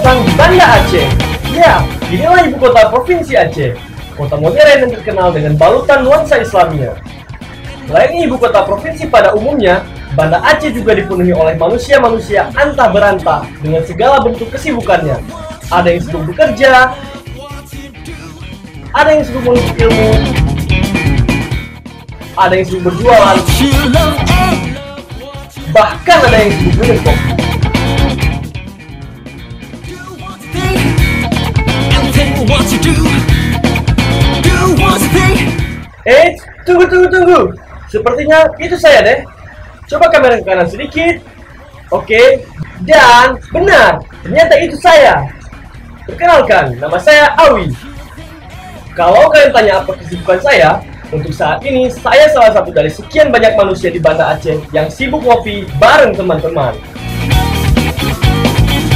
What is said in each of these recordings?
datang di Banda Aceh. Ya, inilah ibu kota provinsi Aceh. Kota modern yang terkenal dengan balutan nuansa Islamnya. Selain ibu kota provinsi pada umumnya, Banda Aceh juga dipenuhi oleh manusia-manusia antah berantah dengan segala bentuk kesibukannya. Ada yang sibuk bekerja, ada yang sibuk menuntut ilmu, ada yang sibuk berjualan, bahkan ada yang sibuk minum kopi. Tunggu. Sepertinya itu saya deh. Coba kamera ke kanan sedikit. Oke. Dan benar, ternyata itu saya. Perkenalkan, nama saya Awi. Kalau kalian tanya apa kesibukan saya, untuk saat ini saya salah satu dari sekian banyak manusia di Banda Aceh yang sibuk ngopi bareng teman-teman.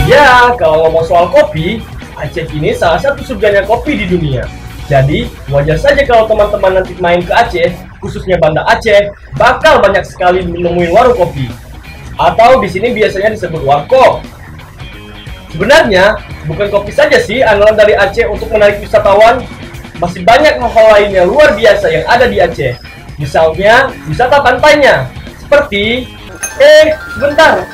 Ya, kalau ngomong soal kopi, Aceh ini salah satu surganya kopi di dunia. Jadi, wajar saja kalau teman-teman nanti main ke Aceh, khususnya Banda Aceh, bakal banyak sekali menemui warung kopi. Atau di sini biasanya disebut warkop. Sebenarnya, bukan kopi saja sih andalan dari Aceh untuk menarik wisatawan. Masih banyak hal-hal lainnya luar biasa yang ada di Aceh. Misalnya, wisata pantainya. Seperti... sebentar.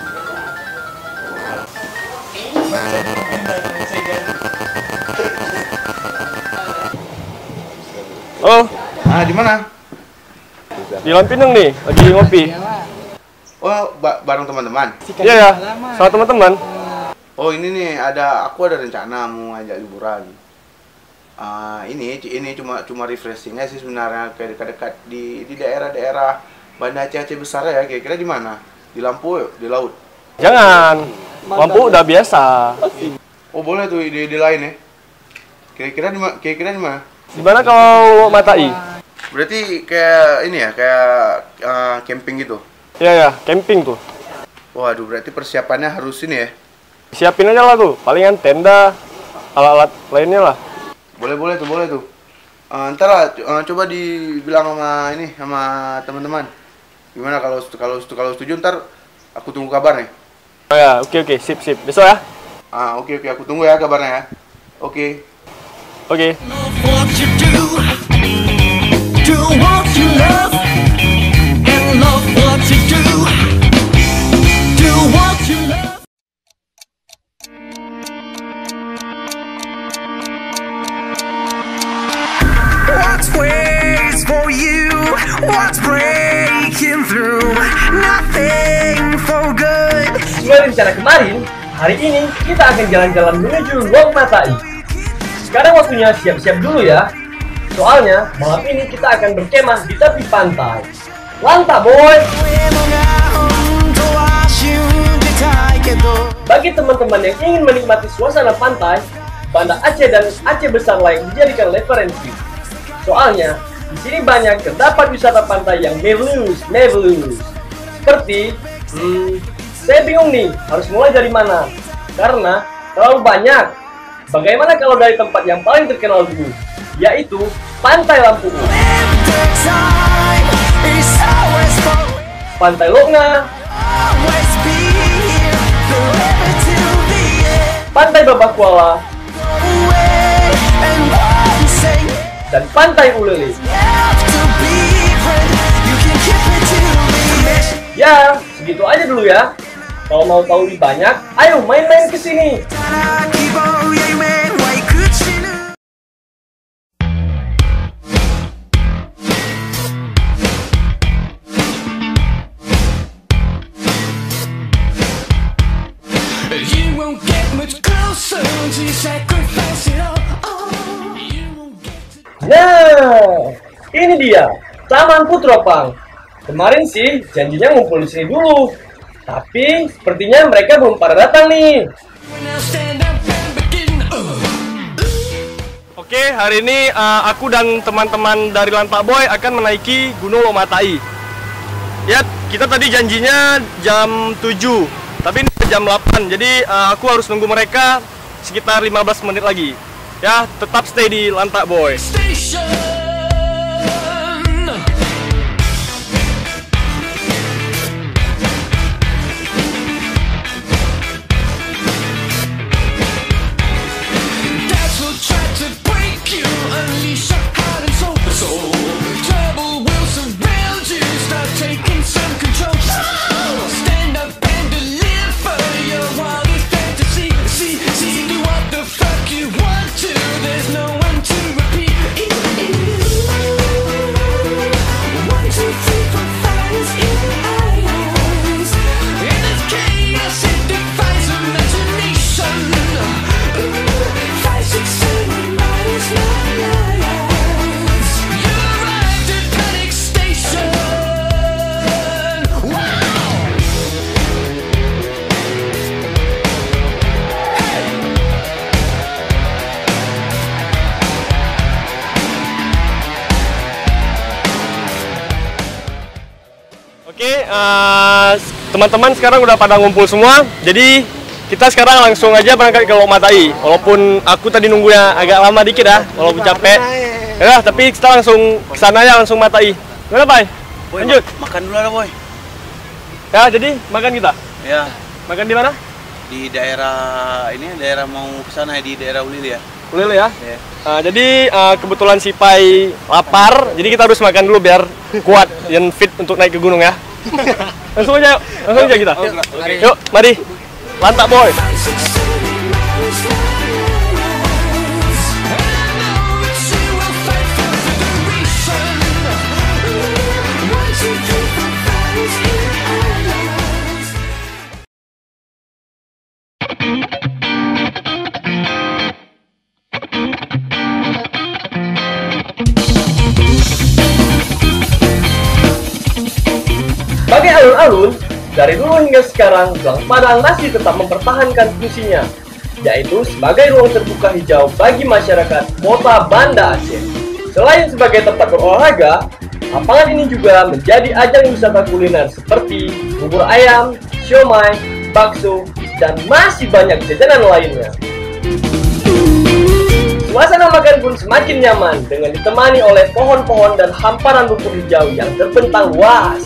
Oh, di mana? Di Lampinang nih, lagi ngopi. Oh, bareng teman-teman. Iya ya, sama teman-teman. Oh, ini nih aku ada rencana mau ngajak liburan. Ini cuma refreshingnya sih sebenarnya, kayak dekat-dekat di daerah-daerah Banda Aceh besar ya. Kira-kira di mana? Di Lampu, di laut. Jangan, Lampu udah biasa. Oh, boleh tuh ide lain ya. Kira-kira di mana? Di mana kalau Matai? Berarti kayak ini ya, kayak camping gitu. Iya ya, camping tuh. Waduh, berarti persiapannya harus ini ya. Siapin aja lah tuh, palingan tenda, alat-alat lainnya lah. Boleh tuh. Ntar lah, coba dibilang sama teman-teman. Gimana kalau setuju, ntar aku tunggu kabar nih. Oh ya, oke, sip. Besok ya. Oke, aku tunggu ya kabarnya ya. Oke. What's waits for you? What's breaking through? Nothing for good. Sesuai rencana kemarin, hari ini kita akan jalan-jalan menuju Luang Matai. Sekarang waktunya siap-siap dulu ya. Soalnya malam ini kita akan berkemah di tepi pantai. Lanta boy! Bagi teman-teman yang ingin menikmati suasana pantai, Banda Aceh dan Aceh besar lain dijadikan referensi. Soalnya di sini banyak terdapat wisata pantai yang marvelous. Seperti, saya bingung nih harus mulai dari mana, karena terlalu banyak. Bagaimana kalau dari tempat yang paling terkenal dulu, yaitu Pantai Lampu, Pantai Lokna, Pantai Babakuala, dan Pantai Ulele. Ya, segitu aja dulu ya. Kalau mau tahu lebih banyak, ayo main-main ke sini. Nah, ini dia Taman Putropang. Kemarin sih janjinya ngumpul di sini dulu, tapi sepertinya mereka belum pada datang nih. Oke, hari ini aku dan teman-teman dari Lantak Boy akan menaiki Gunung Luang Matai. Ya, kita tadi janjinya jam 7, tapi ini jam 8, jadi aku harus nunggu mereka sekitar 15 menit lagi. Ya, tetap stay di Lantak Boy. Oke, teman-teman sekarang udah pada ngumpul semua. Jadi kita sekarang langsung aja berangkat ke Lok Matai. Walaupun aku tadi nunggunya agak lama dikit ya, walaupun capek. Ya, tapi kita langsung ke sana ya, langsung Matai. Gimana, Bay? Boy, Lanjut. makan dulu lah, Boy. Ya, jadi makan kita. Ya, Makan di mana? di daerah ini, daerah mau ke sana di daerah Ulil ya. Ulil ya. Ya. Jadi kebetulan si Pai lapar, jadi kita harus makan dulu biar kuat dan fit untuk naik ke gunung ya. Langsung aja, yuk. Langsung aja kita. Yuk, mari. Lantak, boy. Bagi alun-alun, dari dulu hingga sekarang, Gang Padang masih tetap mempertahankan fungsinya, yaitu sebagai ruang terbuka hijau bagi masyarakat kota Banda Aceh. Selain sebagai tempat berolahraga, lapangan ini juga menjadi ajang wisata kuliner seperti bubur ayam, siomay, bakso, dan masih banyak jajanan lainnya. Suasana makan pun semakin nyaman dengan ditemani oleh pohon-pohon dan hamparan rumput hijau yang terbentang luas.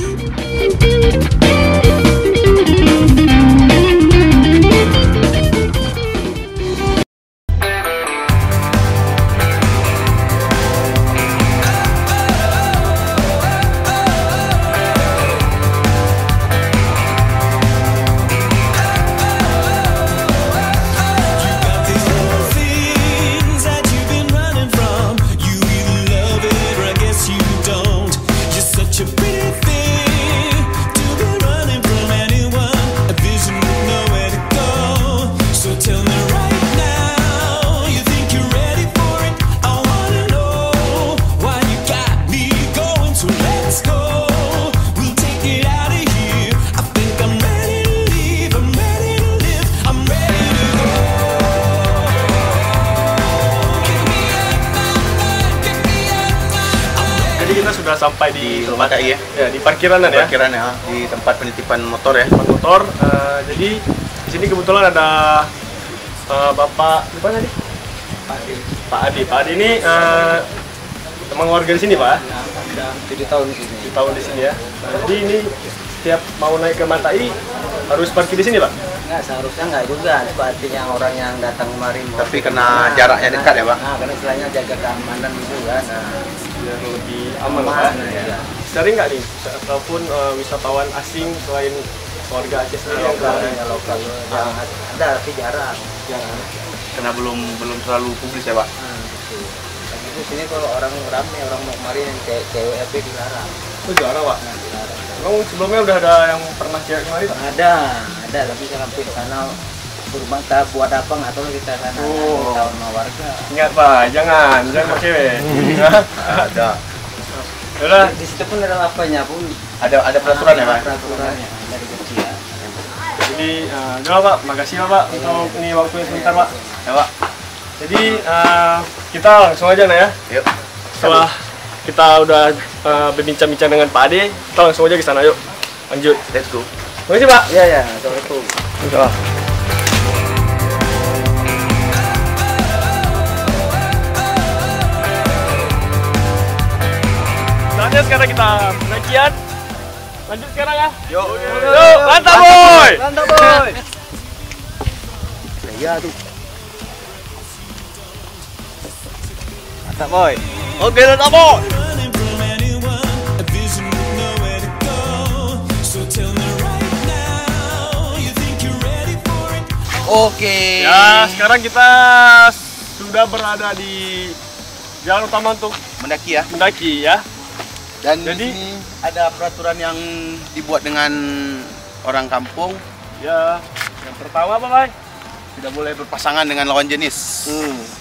Sudah sampai di tempat Matai ya. Ya, di parkiran ya. Parkiran ya, di tempat penitipan motor ya. Motor. Jadi di sini kebetulan ada Bapak apa tadi? Pak Adi. Pak Adi ini emang warga di sini, Pak? Sudah 7 tahun di sini. 7 tahun di sini ya. Jadi ini setiap mau naik ke Matai harus parkir di sini, Pak? Enggak, seharusnya enggak juga. Itu artinya orang yang datang kemarin. Tapi kena jaraknya dekat ya, Pak? Nah, karena istilahnya jaga keamanan itu kan. Nah, Biar lebih aman, Pak. ya. Sering nggak nih, ataupun wisatawan asing selain warga Aceh sendiri yang Lokal, ke ya, lokal. Ada tapi jarang. Karena belum terlalu publis ya, Pak. Nah, gitu. Dan itu sini kalau orang ramai, orang mau kemarin yang cewek FB dilarang. itu jarang, Pak? Nah, dilarang. Emang sebelumnya udah ada yang pernah cewek kemarin, Pak? Ada, tapi saya sampai ke sana bermata buat apa nggak tahu kita sana. Oh. Tahun sama warga. Ingat, Pak, jangan pakai cewek. Ada. Udah. Di situ pun ada apanya pun. Ada peraturan ya, Pak? Peraturannya dari kecil ya. Jadi, udah, Pak, makasih ya, Pak, untuk ini waktunya sebentar, Pak. Ya, Pak. Jadi, kita langsung aja, nah ya. Yuk. Setelah kita udah berbincang-bincang dengan Pak Ade, kita langsung aja ke sana, yuk. Lanjut. Let's go. Makasih, Pak. Iya, ya, assalamualaikum. Saatnya sekarang kita pendakian. Lanjut sekarang ya. Yuk. Yuk, mantap, boy. Mantap, boy. Iya tuh. Mantap, boy. Oke, mantap, boy. Oke. Ya, sekarang kita sudah berada di jalan utama untuk Mendaki ya. mendaki ya. Dan Jadi- di sini ada peraturan yang dibuat dengan orang kampung, Ya, yang pertama apa, Bay? tidak boleh berpasangan dengan lawan jenis.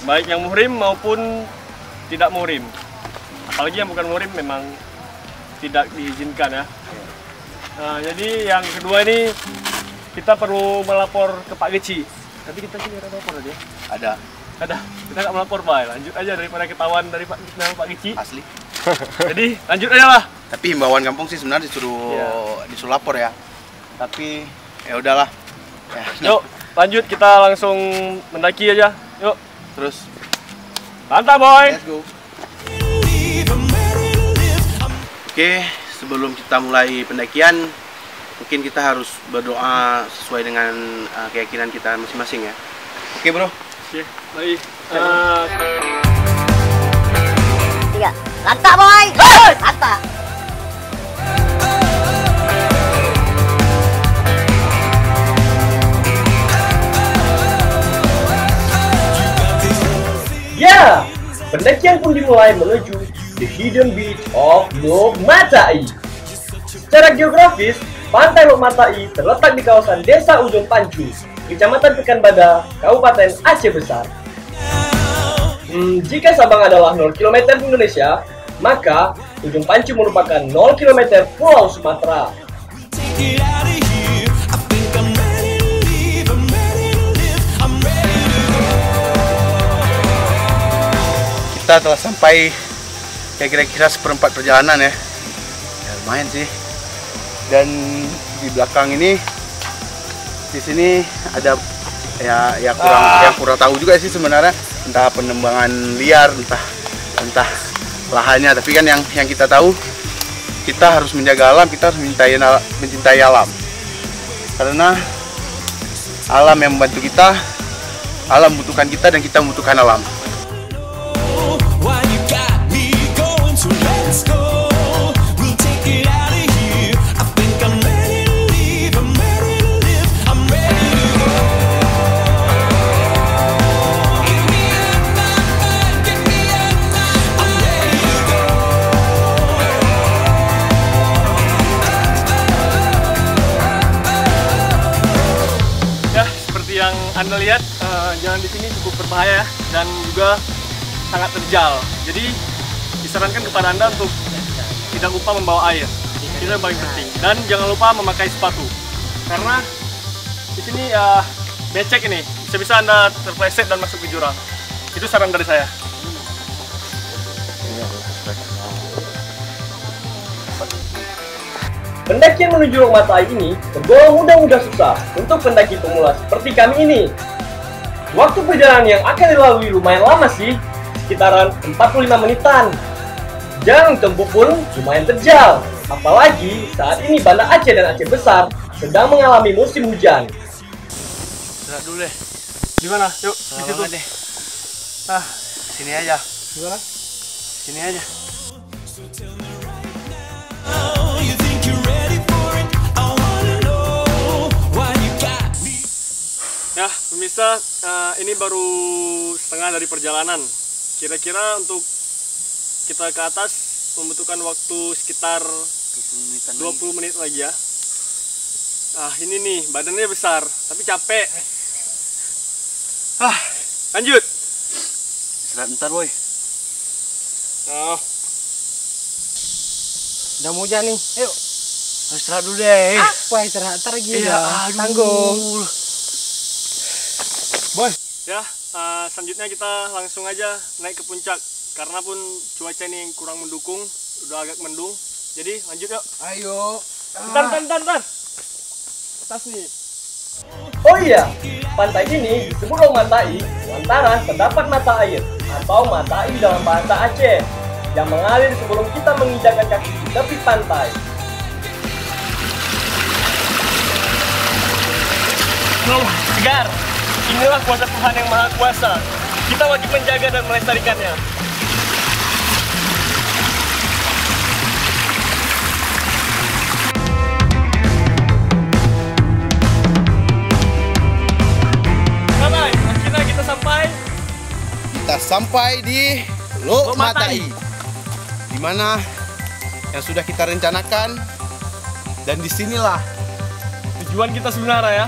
Baik yang muhrim maupun tidak muhrim. Apalagi yang bukan muhrim memang tidak diizinkan ya. Nah, jadi yang kedua ini kita perlu melapor ke Pak Geci. Tapi kita sini ada lapor aja. Ada Ada. Kita nggak melapor, Bay. Lanjut aja daripada ketahuan dari Pak Geci. asli. Jadi lanjut aja lah. Tapi himbauan kampung sih sebenarnya disuruh lapor ya. Tapi ya udahlah. Ya. Yuk, lanjut kita langsung mendaki aja. Yuk. Terus Mantap, boy. let's go. Oke, sebelum kita mulai pendakian, mungkin kita harus berdoa sesuai dengan keyakinan kita masing-masing ya. Oke, bro. Oke, baik. Tiga. Lantak, boy. Lantak. Ya, pendakian pun dimulai menuju the hidden beach of Lok Matai. Secara geografis, Pantai Lok Matai terletak di kawasan Desa Ujung Pancu, Kecamatan Pekanbadak, Kabupaten Aceh Besar. Jika Sabang adalah 0 km di Indonesia, maka Ujung Pancu merupakan 0 km Pulau Sumatera. Kita telah sampai kira-kira seperempat perjalanan ya. Ya lumayan sih. Dan di belakang ini, di sini ada yang kurang tahu juga sih sebenarnya, entah penembangan liar, entah lahannya. Tapi kan yang kita tahu, kita harus menjaga alam, kita harus mencintai alam. Karena alam yang membantu kita, alam membutuhkan kita, dan kita membutuhkan alam. Yang Anda lihat, jalan di sini cukup berbahaya dan juga sangat terjal. Jadi disarankan kepada Anda untuk tidak lupa membawa air. Itu yang paling penting. Dan jangan lupa memakai sepatu. Karena di sini becek ini, bisa-bisa Anda terpleset dan masuk ke jurang. Itu saran dari saya. Pendakian menuju Lok Matai ini tergolong mudah susah untuk pendaki pemula seperti kami ini. Waktu perjalanan yang akan dilalui lumayan lama sih, sekitaran 45 menitan. Jalan tempuh pun lumayan terjal, apalagi saat ini Banda Aceh dan Aceh Besar sedang mengalami musim hujan. Istirahat dulu deh. Di mana? Yuk, di situ deh. Sini aja. Gimana? Sini aja. Ya, pemirsa, ini baru setengah dari perjalanan. Kira-kira untuk kita ke atas membutuhkan waktu sekitar 20 menit lagi ya. Ini nih, badannya besar, tapi capek. Lanjut. Istirahat bentar, boy. Udah mau hujan nih. Ayo. Istirahat dulu deh. Apa istirahat ntar lagi Iya, ya. Tanggung. Boy. Ya, selanjutnya kita langsung aja naik ke puncak. Karena pun cuaca ini kurang mendukung, udah agak mendung. Jadi lanjut yuk. Ayo. Bentar. Tas nih. Oh iya, pantai ini disebut Lok Matai lantaran terdapat mata air atau mata air dalam bahasa Aceh yang mengalir sebelum kita menginjakkan kaki di tepi pantai. Segar. Inilah kuasa Tuhan yang Maha Kuasa. Kita wajib menjaga dan melestarikannya. Sampai, akhirnya kita sampai. Kita sampai di Lok Matai, di mana yang sudah kita rencanakan, dan disinilah Tujuan kita sebenarnya ya.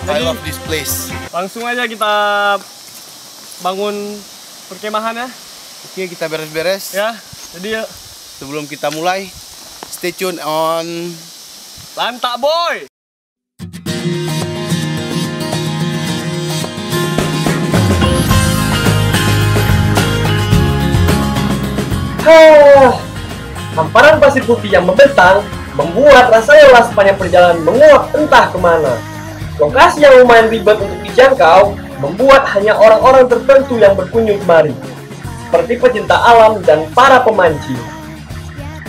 I love this place. Langsung aja kita bangun perkemahan ya. Oke, kita beres-beres. Ya, jadi Sebelum kita mulai, stay tune on Lantak Boy. Hamparan pasir putih yang membentang membuat rasa lelah sepanjang perjalanan menguap entah kemana. Lokasi yang lumayan ribet untuk dijangkau membuat hanya orang-orang tertentu yang berkunjung kemari, seperti pecinta alam dan para pemancing.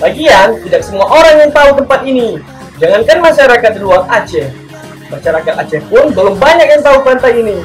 Lagian, tidak semua orang yang tahu tempat ini. Jangankan masyarakat di luar Aceh, masyarakat Aceh pun belum banyak yang tahu pantai ini.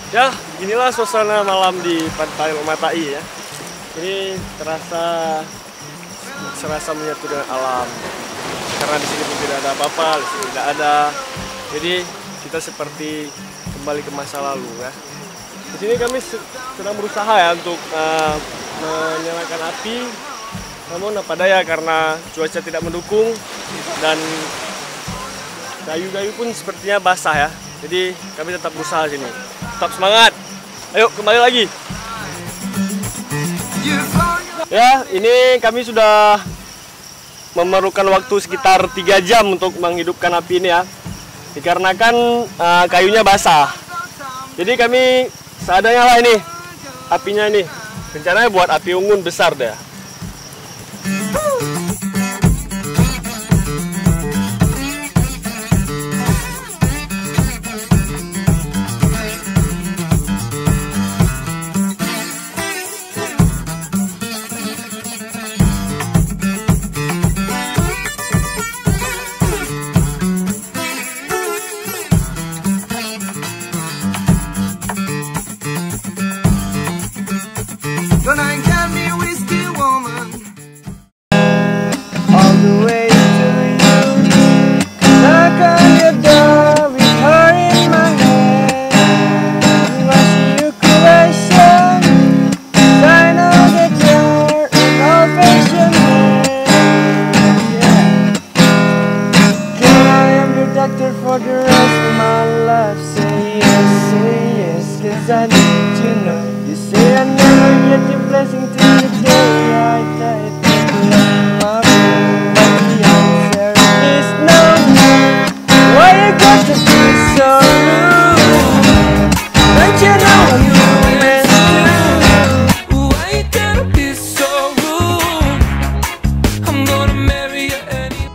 Ya, inilah suasana malam di Pantai Lomatai ya. Ini serasa menyatu dengan alam. Karena di sini pun tidak ada apa-apa, di sini tidak ada. Jadi kita seperti kembali ke masa lalu ya. Di sini kami sedang berusaha ya untuk menyalakan api. Namun apa daya karena cuaca tidak mendukung dan kayu-kayu pun sepertinya basah ya. Jadi kami tetap berusaha sini. Tetap semangat. Ayo kembali lagi. Ya, ini kami sudah memerlukan waktu sekitar 3 jam untuk menghidupkan api ini ya. Dikarenakan kayunya basah. Jadi kami seadanya lah ini apinya ini. Rencananya buat api unggun besar deh. Gonna get me whiskey woman all the way to you. Knock on your door with her in my hand. Watch your question. I know that you're an old-fashioned man. Yeah. Can I am your doctor for the rest of my life? Say yes, 'cause I need to know. You say I never get your blessing till the day I die. My the answer is no. Why you got to be so rude? Don't you know humans do? Why you gotta be so rude? I'm gonna marry you anyway.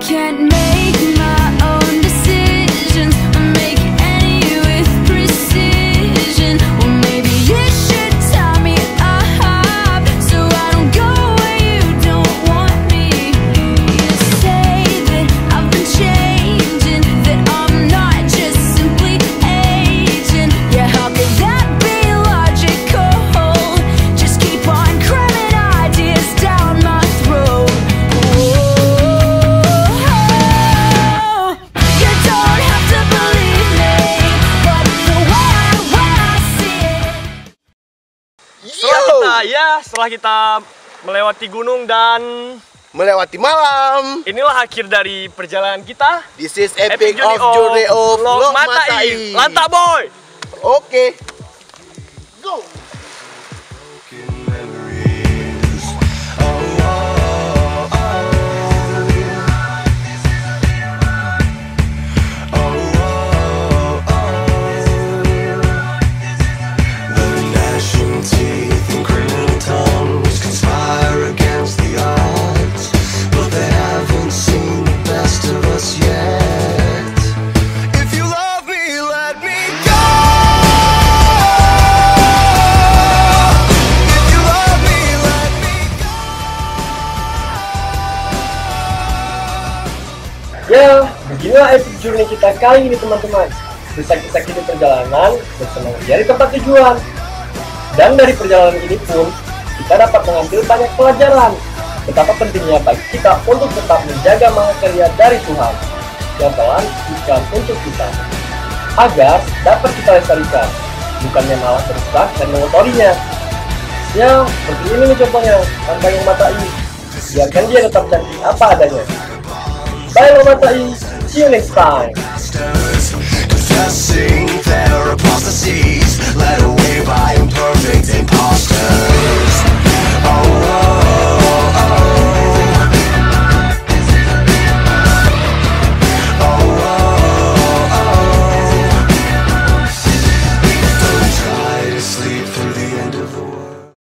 Can't make my own decisions or make any with precision. Or maybe you should tie me up so I don't go where you don't want me. You say that I've been changing, that I'm not just simply aging. Yeah, how could that be logical? Just keep on cramming ideas down my throat. Setelah kita melewati gunung dan Melewati malam. inilah akhir dari perjalanan kita. This is epic of journey of Lomatai. Lantak boy. Oke. Go. Inilah epic journey kita kali ini teman-teman. Bersaksi-saksi di perjalanan, bersenang dari tempat tujuan. Dan dari perjalanan ini pun, kita dapat mengambil banyak pelajaran. Betapa pentingnya bagi kita untuk tetap menjaga mahakarya dari Tuhan yang telah diberikan untuk kita, agar dapat kita lestarikan, bukannya malah merusak dan mengotorinya. Ya, seperti ini nih contohnya, Pantai Lomatai. Biarkan dia tetap cantik apa adanya. Bye Lomatai, see you next time. Confessing their apostasies, led away by imperfect imposters. Oh,